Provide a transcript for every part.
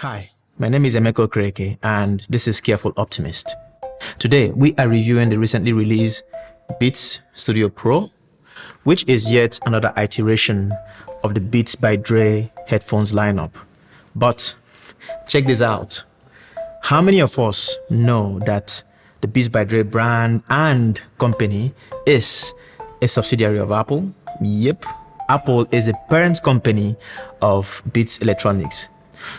Hi, my name is Emeko Kreke and this is Careful Optimist. Today we are reviewing the recently released Beats Studio Pro, which is yet another iteration of the Beats by Dre headphones lineup. But check this out. How many of us know that the Beats by Dre brand and company is a subsidiary of Apple? Yep, Apple is a parent company of Beats Electronics.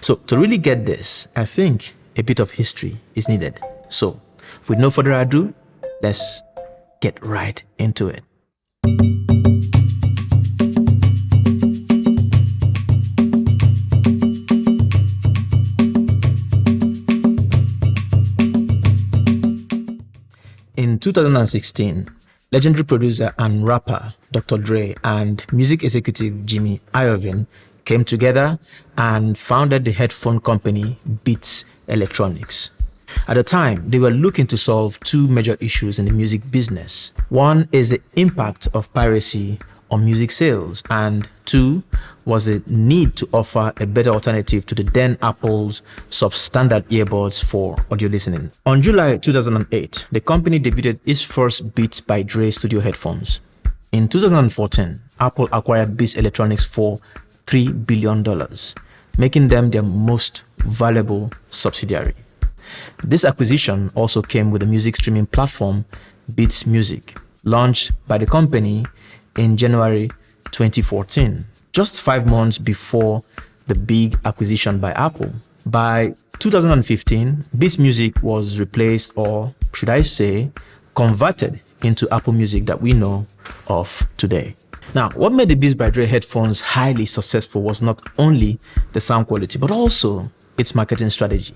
So to really get this, I think a bit of history is needed. So with no further ado, let's get right into it. In 2016, legendary producer and rapper Dr. Dre and music executive Jimmy Iovine came together and founded the headphone company Beats Electronics. At the time, they were looking to solve two major issues in the music business. One is the impact of piracy on music sales, and two was the need to offer a better alternative to the then Apple's substandard earbuds for audio listening. On July 2008, the company debuted its first Beats by Dre studio headphones. In 2014, Apple acquired Beats Electronics for $3 billion, making them their most valuable subsidiary. This acquisition also came with the music streaming platform Beats Music, launched by the company in January 2014, just 5 months before the big acquisition by Apple. By 2015, Beats Music was replaced, or should I say, converted into Apple Music that we know of today. Now, what made the Beats by Dre headphones highly successful was not only the sound quality, but also its marketing strategy.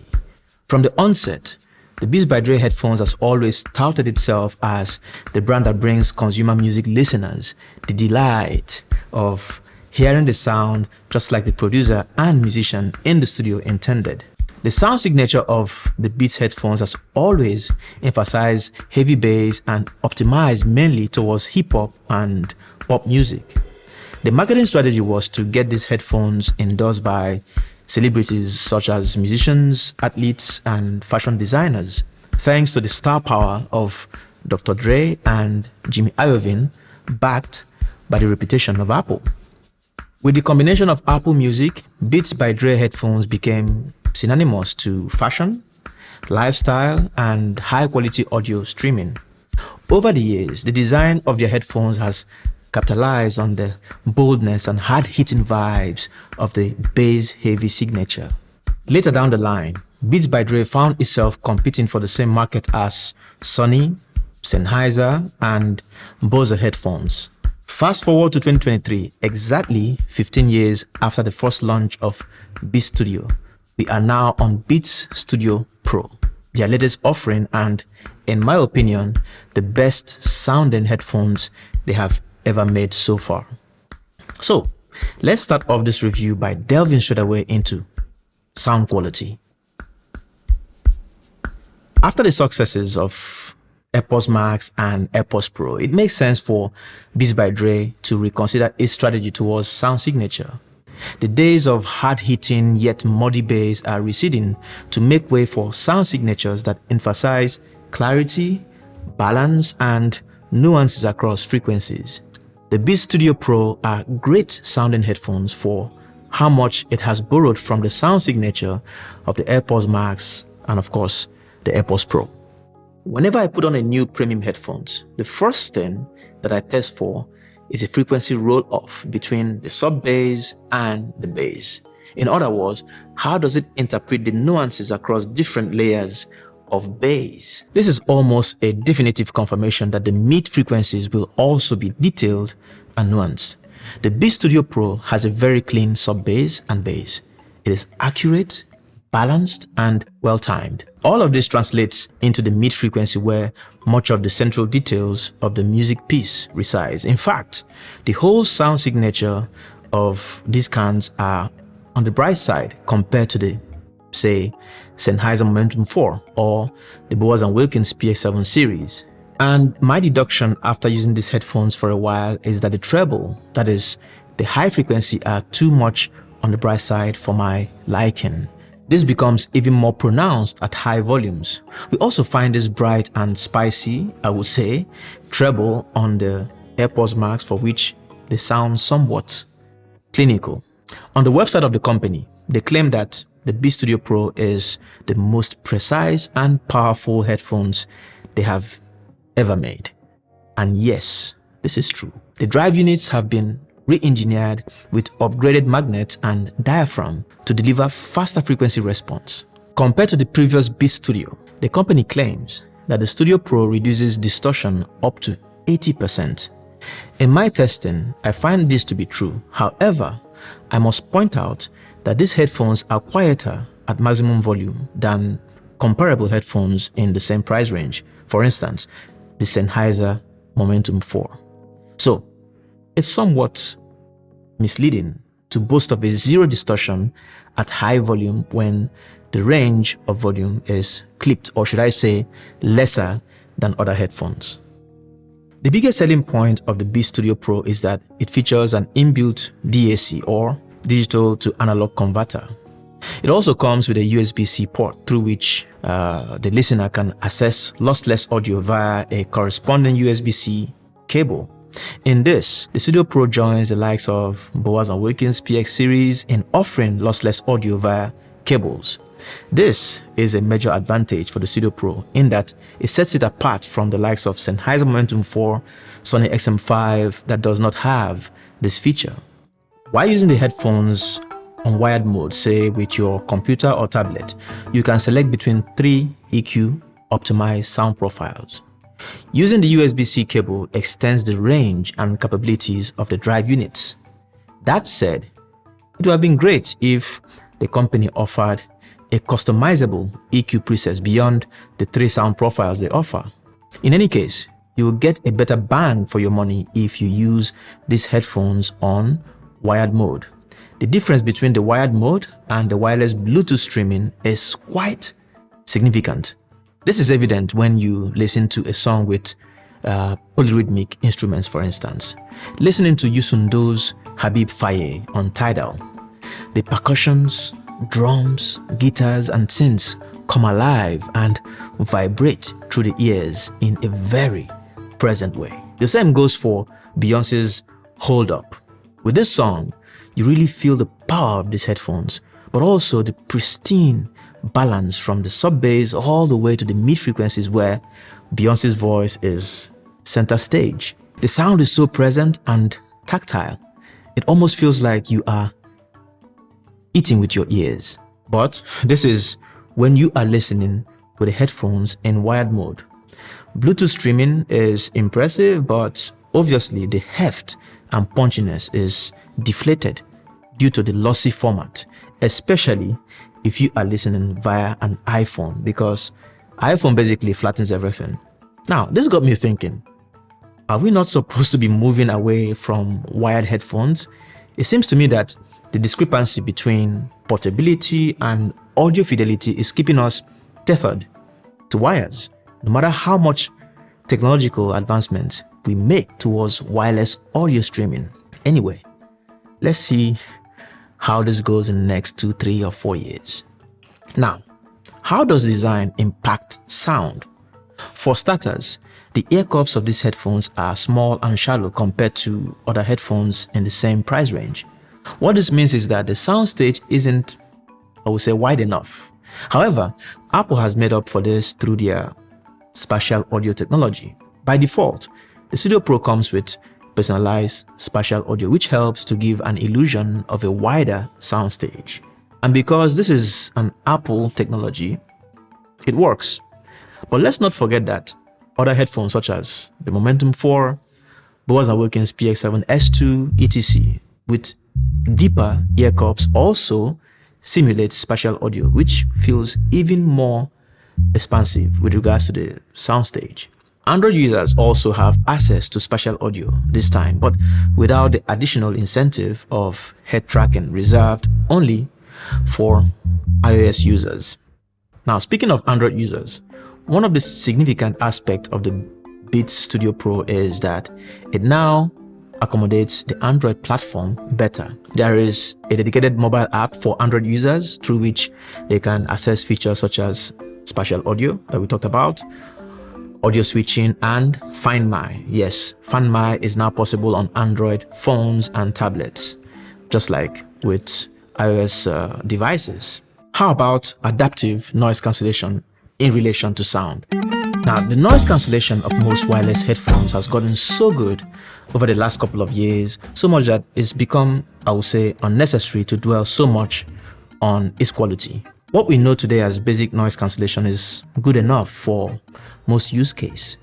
From the onset, the Beats by Dre headphones has always touted itself as the brand that brings consumer music listeners the delight of hearing the sound just like the producer and musician in the studio intended. The sound signature of the Beats headphones has always emphasized heavy bass and optimized mainly towards hip-hop and pop music. The marketing strategy was to get these headphones endorsed by celebrities such as musicians, athletes, and fashion designers, thanks to the star power of Dr. Dre and Jimmy Iovine, backed by the reputation of Apple. With the combination of Apple Music, Beats by Dre headphones became synonymous to fashion, lifestyle, and high-quality audio streaming. Over the years, the design of their headphones has capitalized on the boldness and hard-hitting vibes of the bass-heavy signature. Later down the line, Beats by Dre found itself competing for the same market as Sony, Sennheiser, and Bose headphones. Fast forward to 2023, exactly 15 years after the first launch of Beats Studio, we are now on Beats Studio Pro, their latest offering and, in my opinion, the best sounding headphones they have ever made so far. So, let's start off this review by delving straight away into sound quality. After the successes of AirPods Max and AirPods Pro, it makes sense for Beats by Dre to reconsider its strategy towards sound signature. The days of hard-hitting yet muddy bass are receding to make way for sound signatures that emphasize clarity, balance, and nuances across frequencies. The Beats Studio Pro are great sounding headphones for how much it has borrowed from the sound signature of the AirPods Max and, of course, the AirPods Pro. Whenever I put on a new premium headphones, the first thing that I test for is a frequency roll-off between the sub-bass and the bass. In other words, how does it interpret the nuances across different layers of bass? This is almost a definitive confirmation that the mid frequencies will also be detailed and nuanced. The Beats Studio Pro has a very clean sub-bass and bass. It is accurate, balanced, and well-timed. All of this translates into the mid frequency where much of the central details of the music piece resides. In fact, the whole sound signature of these cans are on the bright side compared to the, say, Sennheiser Momentum 4 or the Bose & Wilkins PX7 series. And my deduction after using these headphones for a while is that the treble, that is, the high frequency, are too much on the bright side for my liking. This becomes even more pronounced at high volumes. We also find this bright and spicy, I would say, treble on the AirPods Max, for which they sound somewhat clinical. On the website of the company, they claim that the Beats Studio Pro is the most precise and powerful headphones they have ever made. And yes, this is true. The drive units have been re-engineered with upgraded magnets and diaphragm to deliver faster frequency response. Compared to the previous Beats Studio, the company claims that the Studio Pro reduces distortion up to 80%. In my testing, I find this to be true. However, I must point out that these headphones are quieter at maximum volume than comparable headphones in the same price range. For instance, the Sennheiser Momentum 4. So, it's somewhat misleading to boast of a zero distortion at high volume when the range of volume is clipped, or should I say, lesser than other headphones. The biggest selling point of the Beats Studio Pro is that it features an inbuilt DAC, or digital to analog converter. It also comes with a USB-C port through which the listener can access lossless audio via a corresponding USB-C cable. In this, the Studio Pro joins the likes of Bowers & Wilkins PX series in offering lossless audio via cables. This is a major advantage for the Studio Pro in that it sets it apart from the likes of Sennheiser Momentum 4, Sony XM5 that does not have this feature. While using the headphones on wired mode, say with your computer or tablet, you can select between 3 EQ optimized sound profiles. Using the USB-C cable extends the range and capabilities of the drive units. That said, it would have been great if the company offered a customizable EQ presets beyond the 3 sound profiles they offer. In any case, you will get a better bang for your money if you use these headphones on wired mode. The difference between the wired mode and the wireless Bluetooth streaming is quite significant. This is evident when you listen to a song with polyrhythmic instruments, for instance. Listening to Yusundo's Habib Faye on Tidal. The percussions, drums, guitars, and synths come alive and vibrate through the ears in a very present way. The same goes for Beyoncé's Hold Up. With this song, you really feel the power of these headphones, but also the pristine balance from the sub bass all the way to the mid frequencies where Beyoncé's voice is center stage. The sound is so present and tactile. It almost feels like you are eating with your ears. But this is when you are listening with the headphones in wired mode. Bluetooth streaming is impressive, but obviously the heft and punchiness is deflated due to the lossy format, especially if you are listening via an iPhone, because iPhone basically flattens everything. Now, this got me thinking, are we not supposed to be moving away from wired headphones? It seems to me that the discrepancy between portability and audio fidelity is keeping us tethered to wires, no matter how much technological advancement we make towards wireless audio streaming. Anyway, let's see how this goes in the next 2, 3, or 4 years. Now, how does design impact sound? For starters, the ear cups of these headphones are small and shallow compared to other headphones in the same price range. What this means is that the soundstage isn't, I would say, wide enough. However, Apple has made up for this through their spatial audio technology. By default, the Studio Pro comes with personalized spatial audio, which helps to give an illusion of a wider soundstage. And because this is an Apple technology, it works. But let's not forget that other headphones such as the Momentum 4, Bowers & Wilkins PX7 S2, etc. with deeper ear cups also simulate spatial audio, which feels even more expansive with regards to the soundstage. Android users also have access to spatial audio this time, but without the additional incentive of head tracking reserved only for iOS users. Now, speaking of Android users, one of the significant aspects of the Beats Studio Pro is that it now accommodates the Android platform better. There is a dedicated mobile app for Android users through which they can access features such as spatial audio that we talked about, audio switching, and Find My. Yes, Find My is now possible on Android phones and tablets, just like with iOS devices. How about adaptive noise cancellation in relation to sound? Now, the noise cancellation of most wireless headphones has gotten so good over the last couple of years, so much that it's become, I would say, unnecessary to dwell so much on its quality. What we know today as basic noise cancellation is good enough for most use case.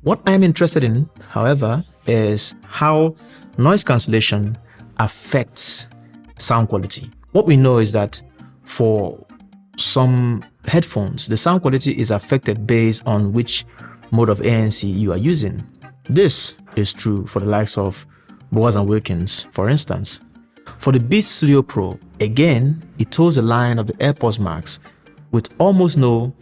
What I'm interested in, however, is how noise cancellation affects sound quality. What we know is that for some headphones, the sound quality is affected based on which mode of ANC you are using. This is true for the likes of Bowers & Wilkins, for instance. For the Beats Studio Pro, again, it toes the line of the AirPods Max with almost no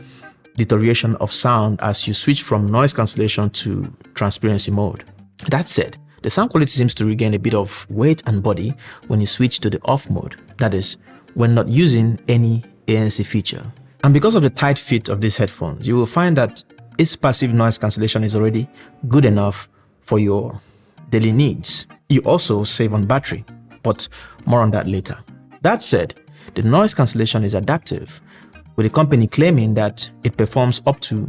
deterioration of sound as you switch from noise cancellation to transparency mode. That said, the sound quality seems to regain a bit of weight and body when you switch to the off mode, that is, when not using any ANC feature. And because of the tight fit of these headphones, you will find that its passive noise cancellation is already good enough for your daily needs. You also save on battery, but more on that later. That said, the noise cancellation is adaptive, with the company claiming that it performs up to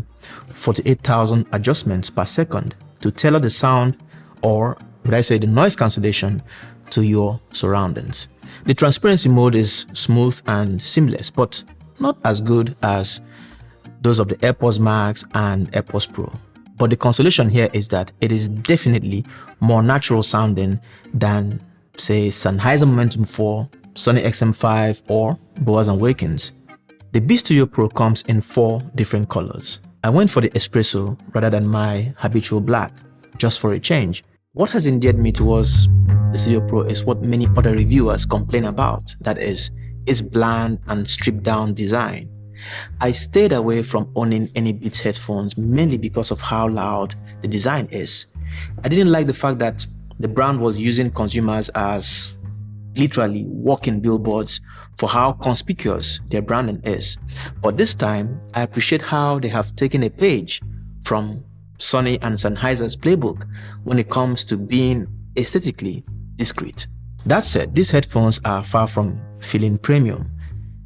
48,000 adjustments per second to tailor the sound, or would I say the noise cancellation, to your surroundings. The transparency mode is smooth and seamless, but not as good as those of the AirPods Max and AirPods Pro. But the consolation here is that it is definitely more natural sounding than, say, Sennheiser Momentum 4, Sony XM5, or Bowers & Wilkins. The Beats Studio Pro comes in 4 different colors. I went for the espresso rather than my habitual black, just for a change. What has endeared me towards the Studio Pro is what many other reviewers complain about, that is, its bland and stripped down design. I stayed away from owning any Beats headphones mainly because of how loud the design is. I didn't like the fact that the brand was using consumers as literally walking billboards for how conspicuous their branding is. But this time, I appreciate how they have taken a page from Sony and Sennheiser's playbook when it comes to being aesthetically discreet. That said, these headphones are far from feeling premium.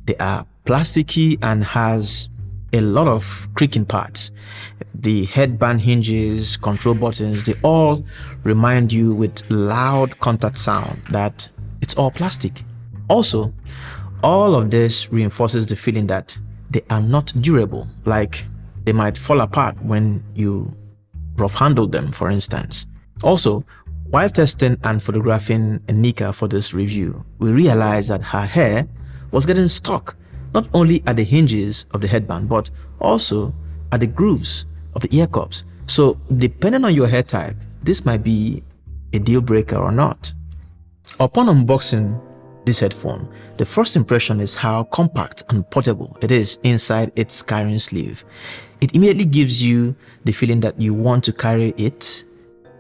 They are plasticky and has a lot of creaking parts. The headband hinges, control buttons, they all remind you with loud contact sound that it's all plastic. Also, all of this reinforces the feeling that they are not durable, like they might fall apart when you rough handle them, for instance. Also, while testing and photographing Nika for this review, we realized that her hair was getting stuck not only at the hinges of the headband, but also at the grooves of the ear cups. So depending on your hair type, this might be a deal breaker or not. Upon unboxing this headphone, the first impression is how compact and portable it is inside its carrying sleeve. It immediately gives you the feeling that you want to carry it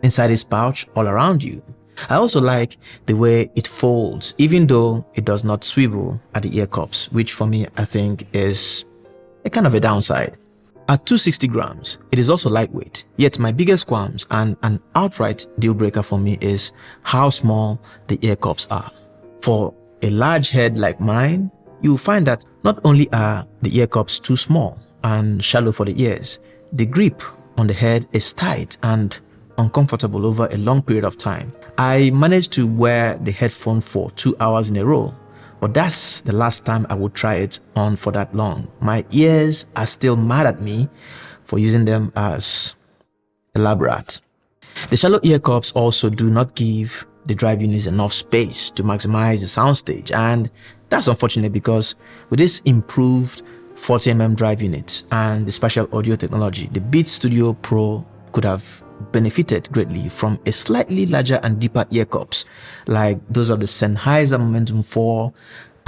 inside its pouch all around you. I also like the way it folds, even though it does not swivel at the ear cups, which for me I think is a kind of a downside. At 260 grams, it is also lightweight, yet my biggest qualms and an outright deal breaker for me is how small the ear cups are. For a large head like mine, you will find that not only are the ear cups too small and shallow for the ears, the grip on the head is tight and uncomfortable over a long period of time. I managed to wear the headphone for 2 hours in a row, but that's the last time I would try it on for that long. My ears are still mad at me for using them as elaborate. The shallow ear cups also do not give the drive units enough space to maximize the soundstage, and that's unfortunate because with this improved 40mm drive unit and the spatial audio technology, the Beats Studio Pro could have benefited greatly from a slightly larger and deeper ear cups like those of the Sennheiser Momentum 4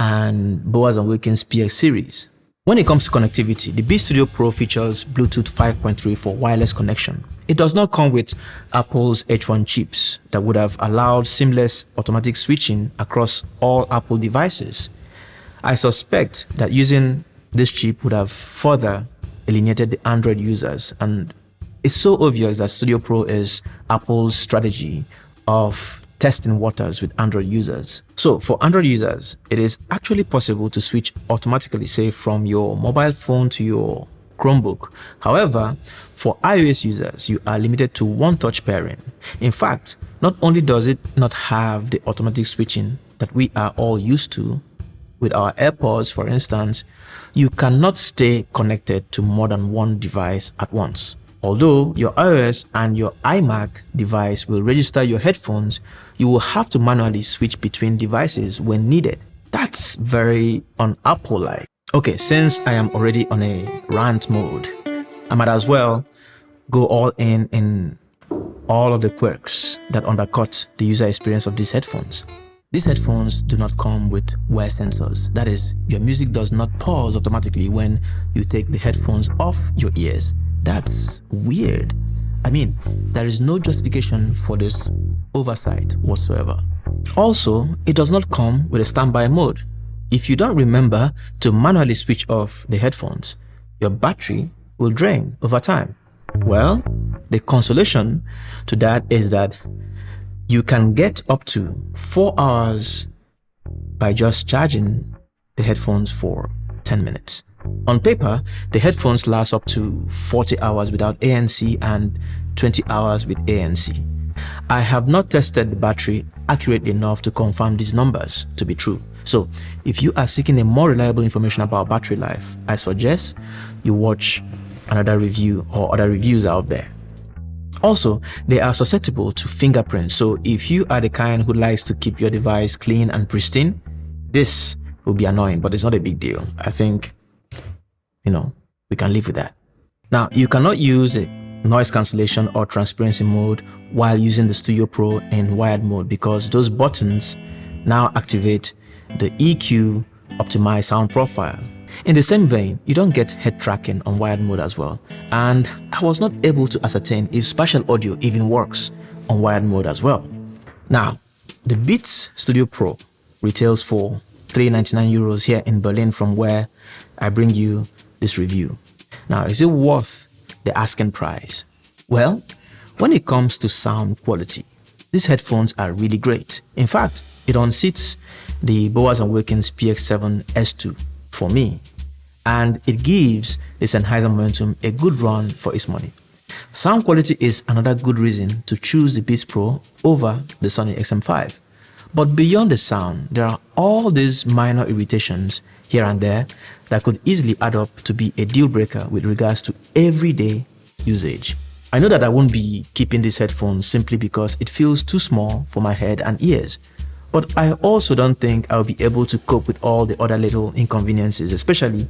and Bowers & Wilkins PX series. When it comes to connectivity, the Beats Studio Pro features Bluetooth 5.3 for wireless connection. It does not come with Apple's H1 chips that would have allowed seamless automatic switching across all Apple devices. I suspect that using this chip would have further alienated the Android users, and it's so obvious that Studio Pro is Apple's strategy of testing waters with Android users. So for Android users, it is actually possible to switch automatically, say from your mobile phone to your Chromebook. However, for iOS users, you are limited to one-touch pairing. In fact, not only does it not have the automatic switching that we are all used to with our AirPods, for instance, you cannot stay connected to more than one device at once. Although your iOS and your iMac device will register your headphones, you will have to manually switch between devices when needed. That's very un-Apple-like. Okay, since I am already on a rant mode, I might as well go all in all of the quirks that undercut the user experience of these headphones. These headphones do not come with wear sensors. That is, your music does not pause automatically when you take the headphones off your ears. That's weird. I mean, there is no justification for this oversight whatsoever. Also, it does not come with a standby mode. If you don't remember to manually switch off the headphones, your battery will drain over time. Well, the consolation to that is that you can get up to 4 hours by just charging the headphones for 10 minutes. On paper, the headphones last up to 40 hours without ANC and 20 hours with ANC. I have not tested the battery accurately enough to confirm these numbers to be true. So if you are seeking a more reliable information about battery life, I suggest you watch another review or other reviews out there. Also, they are susceptible to fingerprints, so if you are the kind who likes to keep your device clean and pristine, this will be annoying, but it's not a big deal. I think, we can live with that. Now, you cannot use a noise cancellation or transparency mode while using the Studio Pro in wired mode because those buttons now activate the EQ Optimize sound profile. In the same vein, you don't get head tracking on wired mode as well, and I was not able to ascertain if spatial audio even works on wired mode as well. Now, the Beats Studio Pro retails for €399 here in Berlin, from where I bring you this review. Now, is it worth the asking price? Well, when it comes to sound quality, these headphones are really great. In fact, it unseats the Bowers & Wilkins PX7 S2 for me, and it gives the Sennheiser Momentum a good run for its money. Sound quality is another good reason to choose the Beats Pro over the Sony XM5. But beyond the sound, there are all these minor irritations here and there that could easily add up to be a deal breaker with regards to everyday usage. I know that I won't be keeping these headphones simply because it feels too small for my head and ears. But I also don't think I'll be able to cope with all the other little inconveniences, especially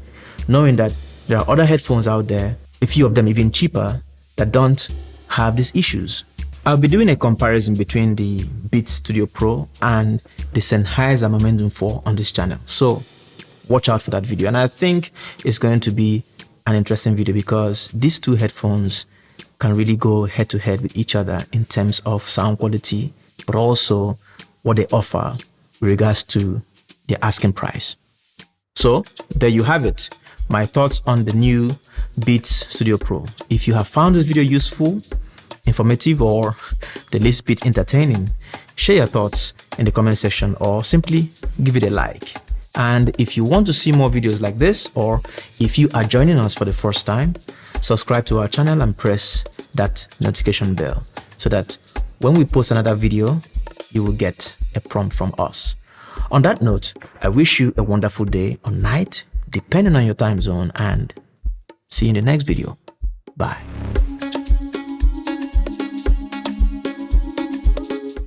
knowing that there are other headphones out there, a few of them even cheaper, that don't have these issues. I'll be doing a comparison between the Beats Studio Pro and the Sennheiser Momentum 4 on this channel, so watch out for that video. And I think it's going to be an interesting video because these two headphones can really go head to head with each other in terms of sound quality, but also what they offer with regards to their asking price. So there you have it, my thoughts on the new Beats Studio Pro. If you have found this video useful, informative, or the least bit entertaining, share your thoughts in the comment section or simply give it a like. And if you want to see more videos like this, or if you are joining us for the first time, subscribe to our channel and press that notification bell so that when we post another video, you will get a prompt from us. On that note, I wish you a wonderful day or night, depending on your time zone, and see you in the next video. Bye.